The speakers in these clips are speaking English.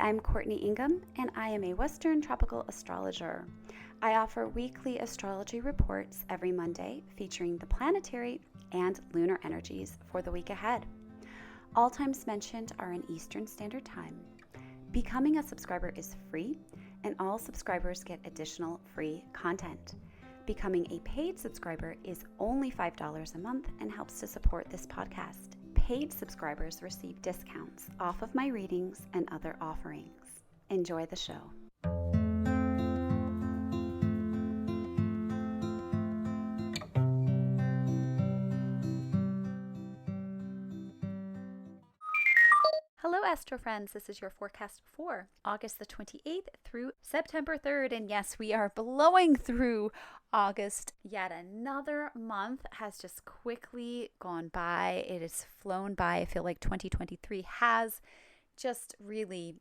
I'm Courtney Ingham, and I am a Western tropical astrologer. I offer weekly astrology reports every Monday featuring the planetary and lunar energies for the week ahead. All times mentioned are in Eastern Standard Time. Becoming a subscriber is free, and all subscribers get additional free content. Becoming a paid subscriber is only $5 a month and helps to support this podcast. Paid subscribers receive discounts off of my readings and other offerings. Enjoy the show. Hello, Astro friends. This is your forecast for August the 28th through September 3rd. And yes, we are blowing through August. Yet another month has just quickly gone by. It has flown by. I feel like 2023 has just really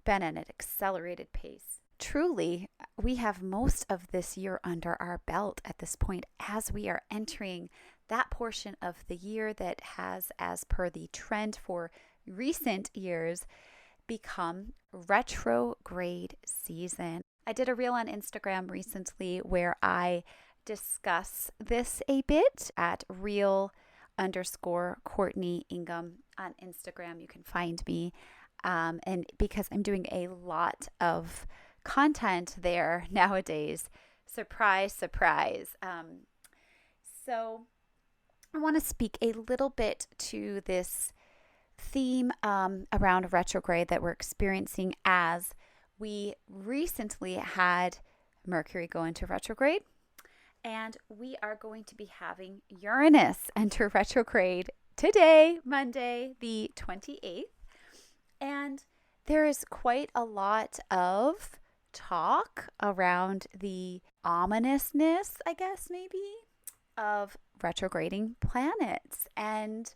been at an accelerated pace. Truly, we have most of this year under our belt at this point as we are entering that portion of the year that has, as per the trend for recent years, become retrograde season. I did a reel on Instagram recently where I discuss this a bit at real_Courtney Ingham on Instagram. You can find me. And because I'm doing a lot of content there nowadays, surprise, surprise. So I want to speak a little bit to this theme around retrograde that we're experiencing as we recently had Mercury go into retrograde, and we are going to be having Uranus enter retrograde today, Monday, the 28th. And there is quite a lot of talk around the ominousness, I guess, maybe, of retrograding planets. And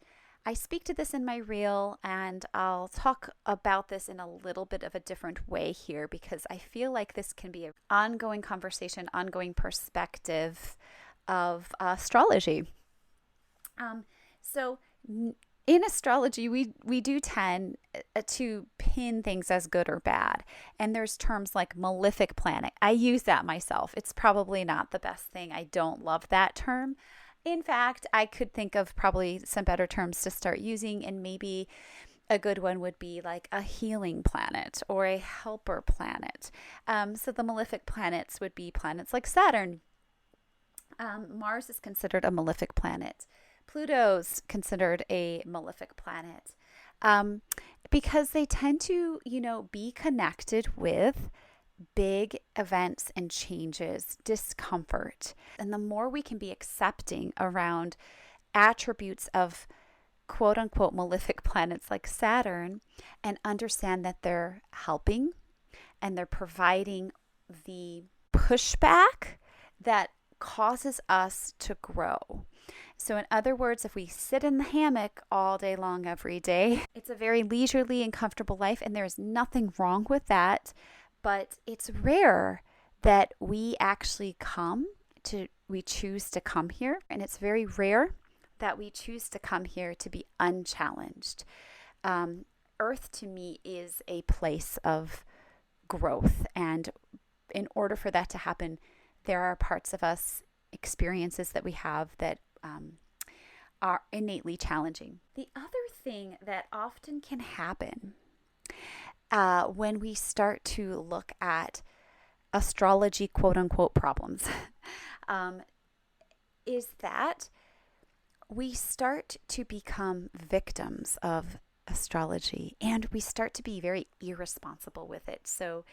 I speak to this in my reel, and I'll talk about this in a little bit of a different way here because I feel like this can be an ongoing conversation, ongoing perspective of astrology. So in astrology, we do tend to pin things as good or bad. And there's terms like malefic planet. I use that myself. It's probably not the best thing. I don't love that term. In fact, I could think of probably some better terms to start using, and maybe a good one would be like a healing planet or a helper planet. So the malefic planets would be planets like Saturn. Mars is considered a malefic planet. Pluto's considered a malefic planet because they tend to, be connected with big events and changes, discomfort. And the more we can be accepting around attributes of quote unquote malefic planets like Saturn and understand that they're helping and they're providing the pushback that causes us to grow. So in other words, if we sit in the hammock all day long every day, it's a very leisurely and comfortable life, and there's nothing wrong with that. But it's rare that we actually we choose to come here. And it's very rare that we choose to come here to be unchallenged. Earth to me is a place of growth. And in order for that to happen, there are parts of us, experiences that we have that are innately challenging. The other thing that often can happen when we start to look at astrology, quote unquote, problems, is that we start to become victims of astrology and we start to be very irresponsible with it. So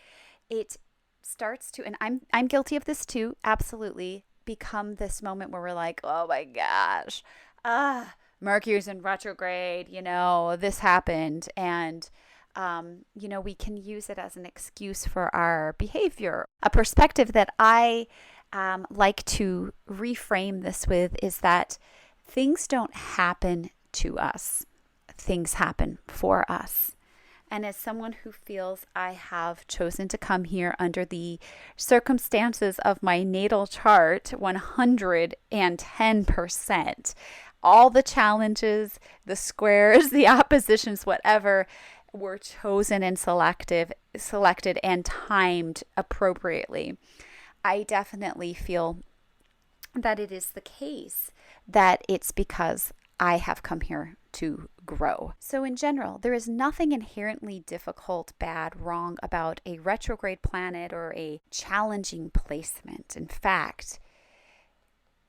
it starts to, and I'm guilty of this too, absolutely, become this moment where we're like, oh my gosh, Mercury's in retrograde, this happened. And we can use it as an excuse for our behavior. A perspective that I like to reframe this with is that things don't happen to us. Things happen for us. And as someone who feels I have chosen to come here under the circumstances of my natal chart 110%, all the challenges, the squares, the oppositions, whatever, were chosen and selected and timed appropriately. I definitely feel that it is the case that it's because I have come here to grow. So in general, there is nothing inherently difficult, bad, wrong about a retrograde planet or a challenging placement. In fact,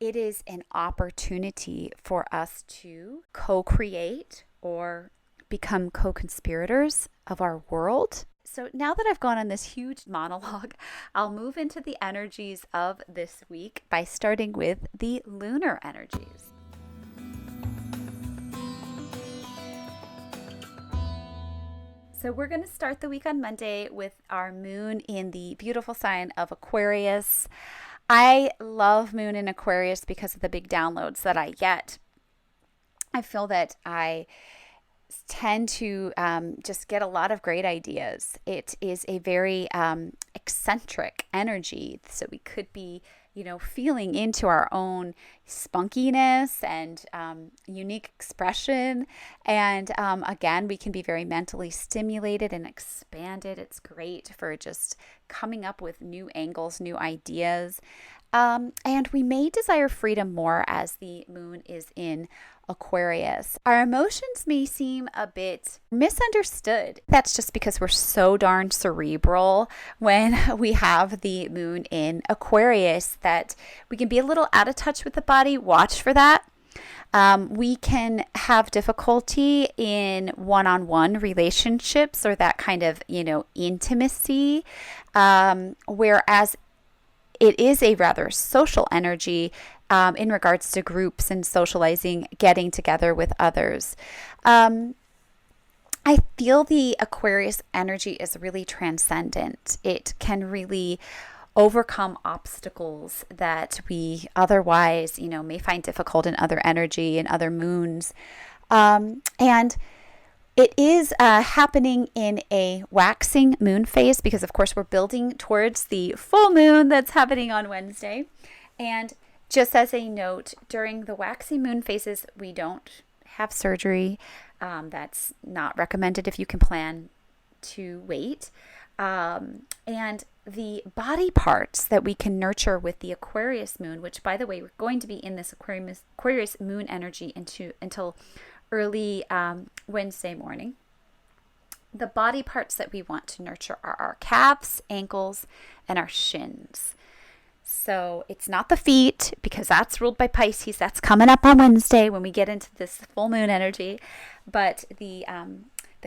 it is an opportunity for us to co-create or become co-conspirators of our world. So now that I've gone on this huge monologue, I'll move into the energies of this week by starting with the lunar energies. So we're going to start the week on Monday with our moon in the beautiful sign of Aquarius. I love moon in Aquarius because of the big downloads that I get. I feel that I tend to just get a lot of great ideas. It is a very eccentric energy. So we could be, feeling into our own spunkiness and unique expression. And again, we can be very mentally stimulated and expanded. It's great for just coming up with new angles, new ideas. And we may desire freedom more as the moon is in Aquarius. Our emotions may seem a bit misunderstood. That's just because we're so darn cerebral when we have the moon in Aquarius that we can be a little out of touch with the body. Watch for that. We can have difficulty in one-on-one relationships or that kind of, intimacy, whereas it is a rather social energy in regards to groups and socializing, getting together with others. I feel the Aquarius energy is really transcendent. It can really overcome obstacles that we otherwise, may find difficult in other energy and other moons. And it is happening in a waxing moon phase because, of course, we're building towards the full moon that's happening on Wednesday. And just as a note, during the waxing moon phases, we don't have surgery. That's not recommended if you can plan to wait. And the body parts that we can nurture with the Aquarius moon, which, by the way, we're going to be in this Aquarius moon energy until early Wednesday morning. The body parts that we want to nurture are our calves, ankles, and our shins. So it's not the feet because that's ruled by Pisces. That's coming up on Wednesday when we get into this full moon energy. But the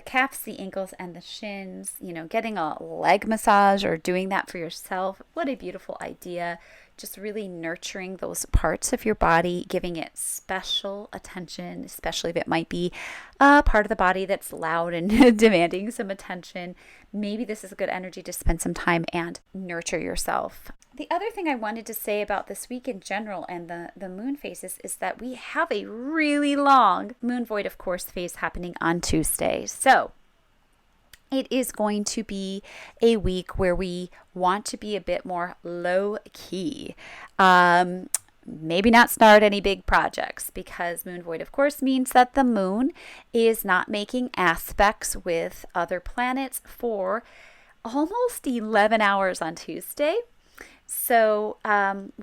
calves, the ankles, and the shins, getting a leg massage or doing that for yourself. What a beautiful idea. Just really nurturing those parts of your body, giving it special attention, especially if it might be a part of the body that's loud and demanding some attention. Maybe this is a good energy to spend some time and nurture yourself. The other thing I wanted to say about this week in general and the moon phases is that we have a really long moon void, of course, phase happening on Tuesday. So it is going to be a week where we want to be a bit more low key. Maybe not start any big projects because moon void, of course, means that the moon is not making aspects with other planets for almost 11 hours on Tuesday. So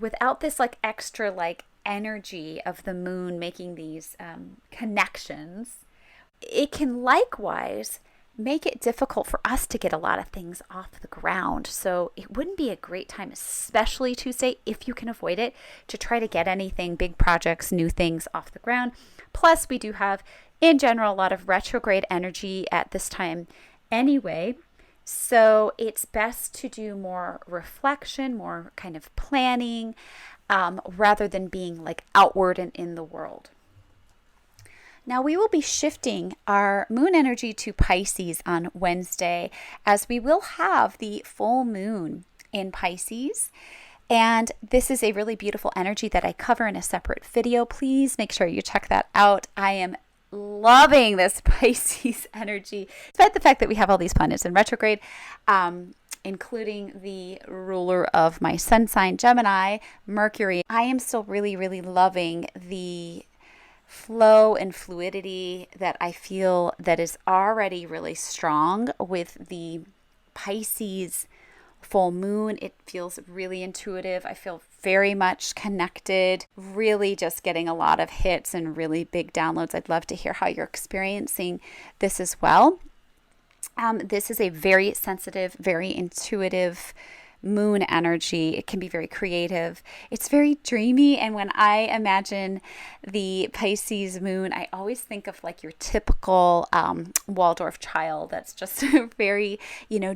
without this extra energy of the moon making these connections, it can likewise make it difficult for us to get a lot of things off the ground. So it wouldn't be a great time, especially Tuesday, if you can avoid it, to try to get anything, big projects, new things off the ground. Plus, we do have, in general, a lot of retrograde energy at this time anyway. So it's best to do more reflection, more kind of planning, rather than being outward and in the world. Now we will be shifting our moon energy to Pisces on Wednesday, as we will have the full moon in Pisces. And this is a really beautiful energy that I cover in a separate video. Please make sure you check that out. I am loving this Pisces energy, despite the fact that we have all these planets in retrograde, including the ruler of my sun sign, Gemini, Mercury. I am still really, really loving the flow and fluidity that I feel that is already really strong with the Pisces full moon. It feels really intuitive. I feel very much connected, really just getting a lot of hits and really big downloads. I'd love to hear how you're experiencing this as well. This is a very sensitive, very intuitive moon energy. It can be very creative. It's very dreamy. And when I imagine the Pisces moon, I always think of like your typical Waldorf child that's just very,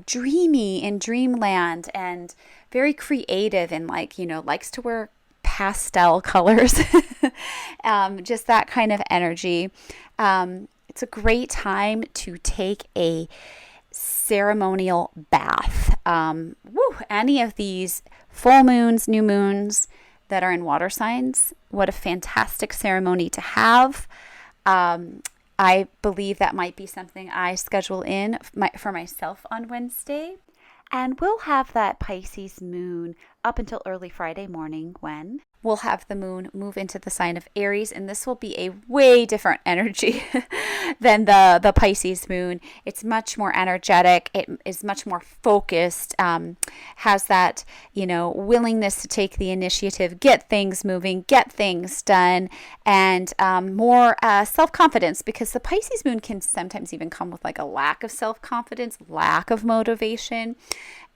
dreamy in dreamland and very creative and likes to wear pastel colors. Just that kind of energy. It's a great time to take a ceremonial bath. Any of these full moons, new moons that are in water signs, what a fantastic ceremony to have. I believe that might be something I schedule in for myself on Wednesday. And we'll have that Pisces moon up until early Friday morning when we'll have the moon move into the sign of Aries. And this will be a way different energy than the Pisces moon. It's much more energetic. It is much more focused, has that, willingness to take the initiative, get things moving, get things done, and more self-confidence, because the Pisces moon can sometimes even come with like a lack of self-confidence, lack of motivation.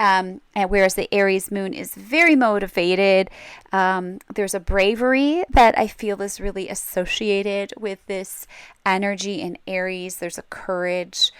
And whereas the Aries moon is very motivated, there's a bravery that I feel is really associated with this energy in Aries. There's a courage.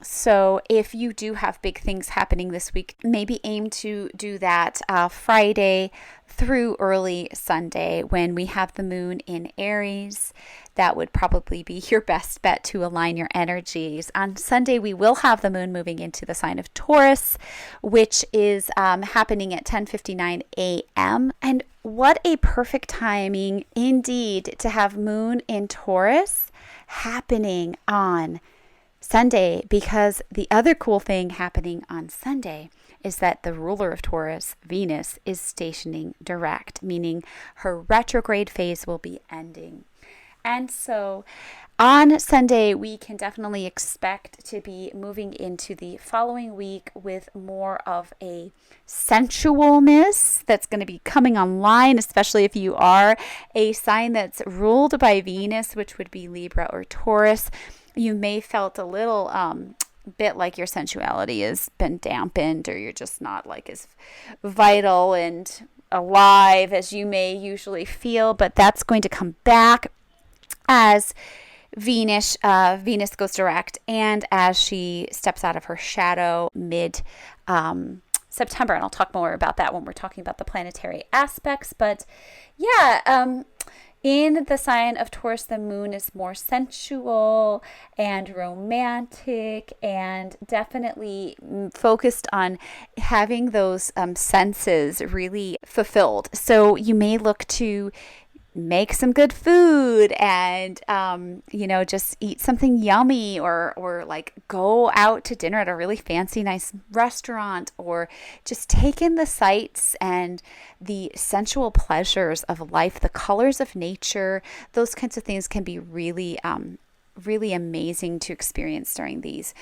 So if you do have big things happening this week, maybe aim to do that Friday through early Sunday when we have the moon in Aries. That would probably be your best bet to align your energies. On Sunday, we will have the moon moving into the sign of Taurus, which is happening at 10:59 a.m. And what a perfect timing indeed to have moon in Taurus happening on Sunday, because the other cool thing happening on Sunday is that the ruler of Taurus, Venus, is stationing direct, meaning her retrograde phase will be ending. And so on Sunday, we can definitely expect to be moving into the following week with more of a sensualness that's going to be coming online, especially if you are a sign that's ruled by Venus, which would be Libra or Taurus. You may felt a little bit like your sensuality has been dampened, or you're just not like as vital and alive as you may usually feel, but that's going to come back as Venus goes direct, and as she steps out of her shadow mid September. And I'll talk more about that when we're talking about the planetary aspects. But in the sign of Taurus, the moon is more sensual and romantic, and definitely focused on having those senses really fulfilled. So you may look to make some good food and, just eat something yummy, or like go out to dinner at a really fancy, nice restaurant, or just take in the sights and the sensual pleasures of life, the colors of nature. Those kinds of things can be really, really amazing to experience during these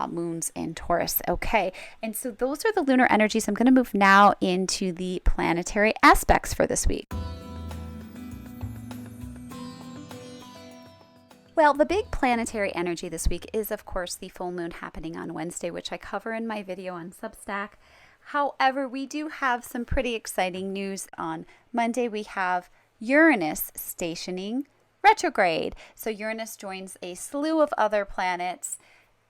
moons in Taurus. Okay. And so those are the lunar energies. I'm going to move now into the planetary aspects for this week. Well, the big planetary energy this week is, of course, the full moon happening on Wednesday, which I cover in my video on Substack. However, we do have some pretty exciting news. On Monday, we have Uranus stationing retrograde. So Uranus joins a slew of other planets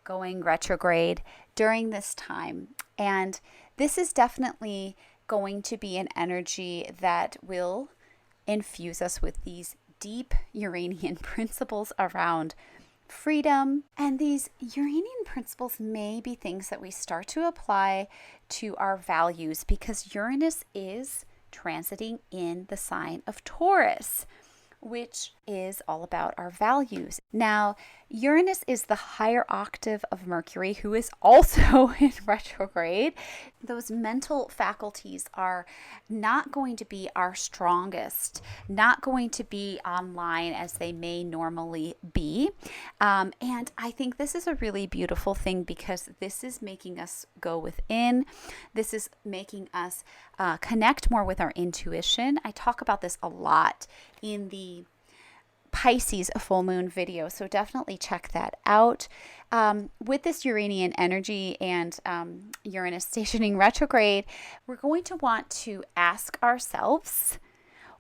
going retrograde during this time. And this is definitely going to be an energy that will infuse us with these deep Uranian principles around freedom. And these Uranian principles may be things that we start to apply to our values, because Uranus is transiting in the sign of Taurus, which is all about our values. Now, Uranus is the higher octave of Mercury, who is also in retrograde. Those mental faculties are not going to be our strongest, not going to be online as they may normally be. And I think this is a really beautiful thing because this is making us go within. This is making us connect more with our intuition. I talk about this a lot in the Pisces full moon video, so definitely check that out. With this Uranian energy and Uranus stationing retrograde, we're going to want to ask ourselves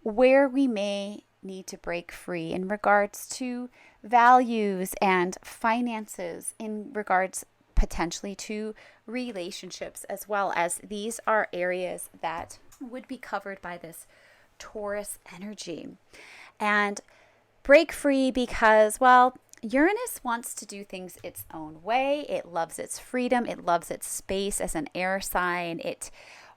where we may need to break free in regards to values and finances, in regards potentially to relationships as well, as these are areas that would be covered by this Taurus energy. And break free because, well, Uranus wants to do things its own way. It loves its freedom. It loves its space as an air sign. It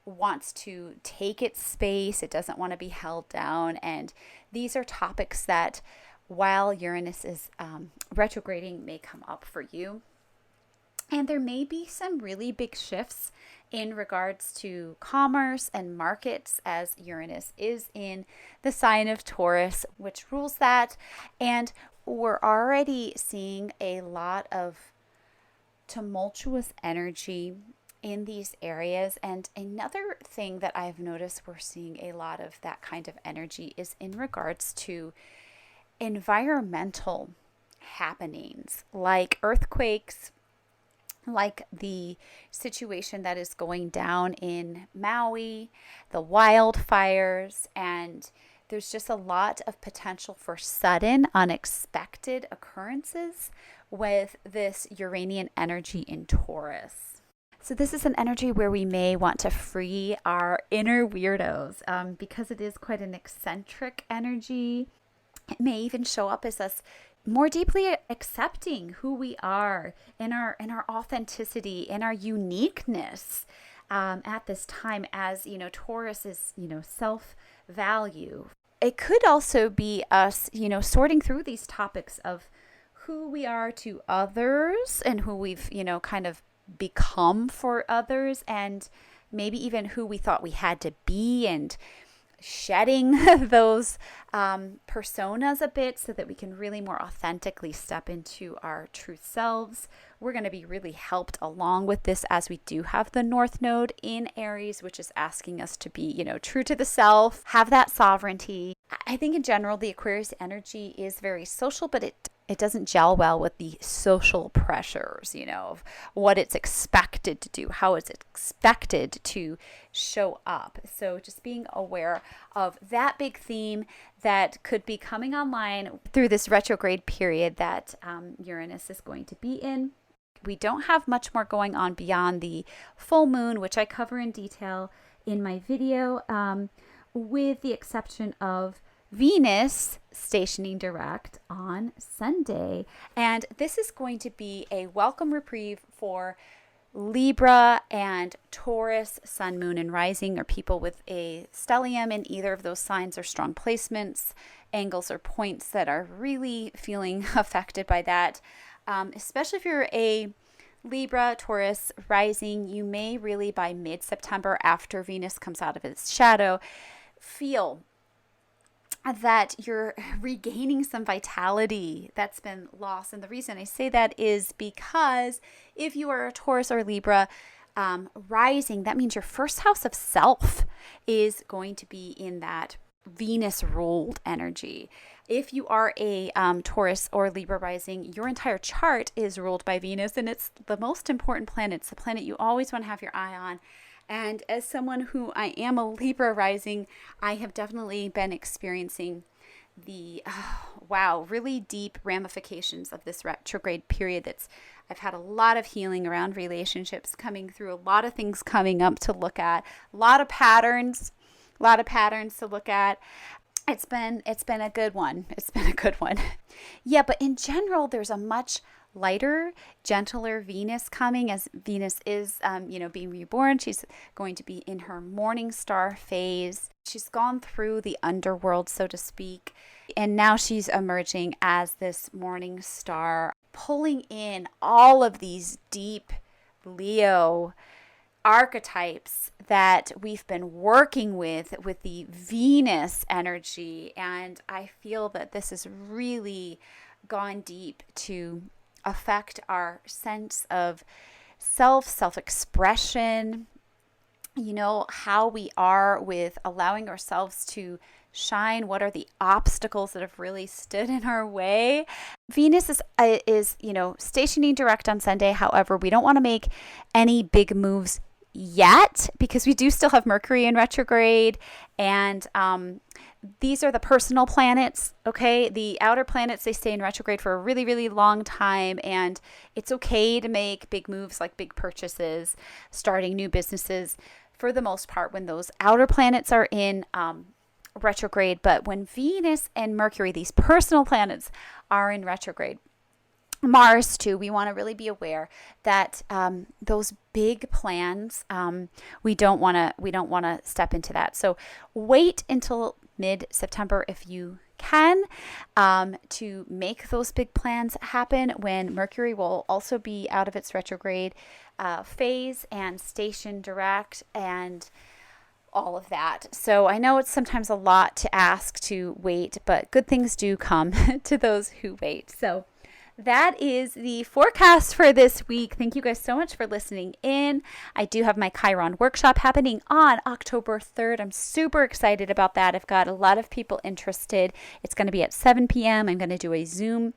wants to take its space. It doesn't want to be held down. And these are topics that, while Uranus is retrograding, may come up for you. And there may be some really big shifts in regards to commerce and markets, as Uranus is in the sign of Taurus, which rules that. And we're already seeing a lot of tumultuous energy in these areas. And another thing that I've noticed we're seeing a lot of that kind of energy is in regards to environmental happenings like earthquakes, like the situation that is going down in Maui, the wildfires, and there's just a lot of potential for sudden, unexpected occurrences with this Uranian energy in Taurus. So this is an energy where we may want to free our inner weirdos because it is quite an eccentric energy. It may even show up as us more deeply accepting who we are in our authenticity, in our uniqueness at this time, as Taurus is self-value. It could also be us sorting through these topics of who we are to others and who we've kind of become for others, and maybe even who we thought we had to be, and shedding those personas a bit so that we can really more authentically step into our true selves. We're going to be really helped along with this as we do have the North Node in Aries, which is asking us to be, true to the self, have that sovereignty. I think in general, the Aquarius energy is very social, but it doesn't gel well with the social pressures, of what it's expected to do, how it's expected to show up. So just being aware of that big theme that could be coming online through this retrograde period that Uranus is going to be in. We don't have much more going on beyond the full moon, which I cover in detail in my video, with the exception of Venus stationing direct on Sunday. And this is going to be a welcome reprieve for Libra and Taurus, sun, moon, and rising, or people with a stellium in either of those signs, or strong placements, angles, or points that are really feeling affected by that. Especially if you're a Libra, Taurus, rising, you may really by mid-September, after Venus comes out of its shadow, feel that you're regaining some vitality that's been lost. And the reason I say that is because if you are a Taurus or Libra rising, that means your first house of self is going to be in that Venus ruled energy. If you are a Taurus or Libra rising, your entire chart is ruled by Venus, and it's the most important planet. It's the planet you always want to have your eye on. And as someone who I am a Libra rising, I have definitely been experiencing the, really deep ramifications of this retrograde period. I've had a lot of healing around relationships coming through, a lot of things coming up to look at, a lot of patterns to look at. It's been a good one. Yeah, but in general, there's a much lighter, gentler Venus coming, as Venus is, being reborn. She's going to be in her morning star phase. She's gone through the underworld, so to speak, and now she's emerging as this morning star. pulling in all of these deep Leo archetypes that we've been working with the Venus energy. And I feel that this has really gone deep to affect our sense of self-expression, how we are with allowing ourselves to shine. What are the obstacles that have really stood in our way? Venus is stationing direct on Sunday. However, we don't want to make any big moves yet because we do still have Mercury in retrograde, and these are the personal planets, okay? The outer planets, they stay in retrograde for a really, really long time, and it's okay to make big moves like big purchases, starting new businesses for the most part when those outer planets are in retrograde. But when Venus and Mercury, these personal planets, are in retrograde, Mars too, we want to really be aware that those big plans, we don't want to step into that. So wait until mid-September if you can, to make those big plans happen, when Mercury will also be out of its retrograde phase and station direct and all of that. So I know it's sometimes a lot to ask to wait, but good things do come to those who wait. So that is the forecast for this week. Thank you guys so much for listening in. I do have my Chiron workshop happening on October 3rd. I'm super excited about that. I've got a lot of people interested. It's going to be at 7 p.m. I'm going to do a Zoom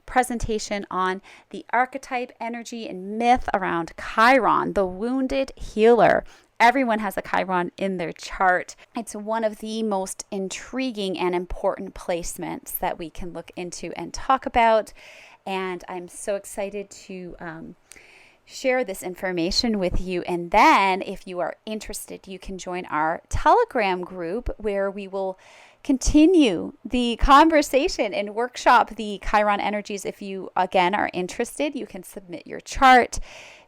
presentation on the archetype, energy, and myth around Chiron, the wounded healer. Everyone has a Chiron in their chart. It's one of the most intriguing and important placements that we can look into and talk about. And I'm so excited to share this information with you. And then if you are interested, you can join our Telegram group where we will continue the conversation and workshop the Chiron energies. If you, again, are interested, you can submit your chart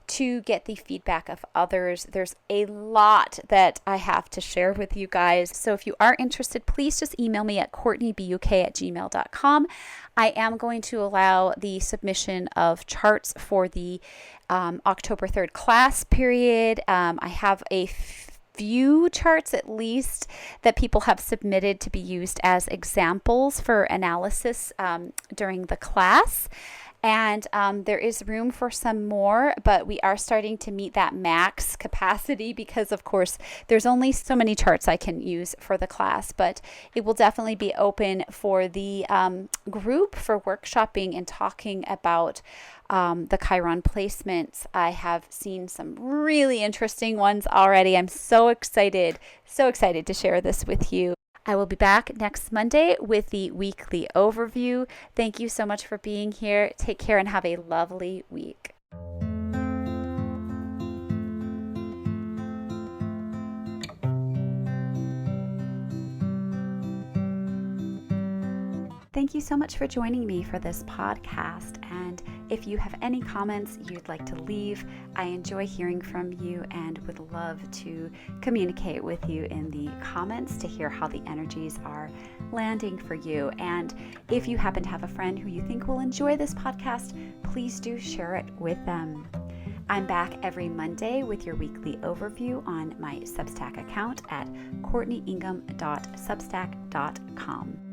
to get the feedback of others. There's a lot that I have to share with you guys. So if you are interested, please just email me at courtneybuk@gmail.com. I am going to allow the submission of charts for the October 3rd class period. I have a few charts at least that people have submitted to be used as examples for analysis during the class. And there is room for some more, but we are starting to meet that max capacity because, of course, there's only so many charts I can use for the class. But it will definitely be open for the group for workshopping and talking about the Chiron placements. I have seen some really interesting ones already. I'm so excited to share this with you. I will be back next Monday with the weekly overview. Thank you so much for being here. Take care and have a lovely week. Thank you so much for joining me for this podcast. And if you have any comments you'd like to leave, I enjoy hearing from you and would love to communicate with you in the comments to hear how the energies are landing for you. And if you happen to have a friend who you think will enjoy this podcast, please do share it with them. I'm back every Monday with your weekly overview on my Substack account at courtneyingham.substack.com.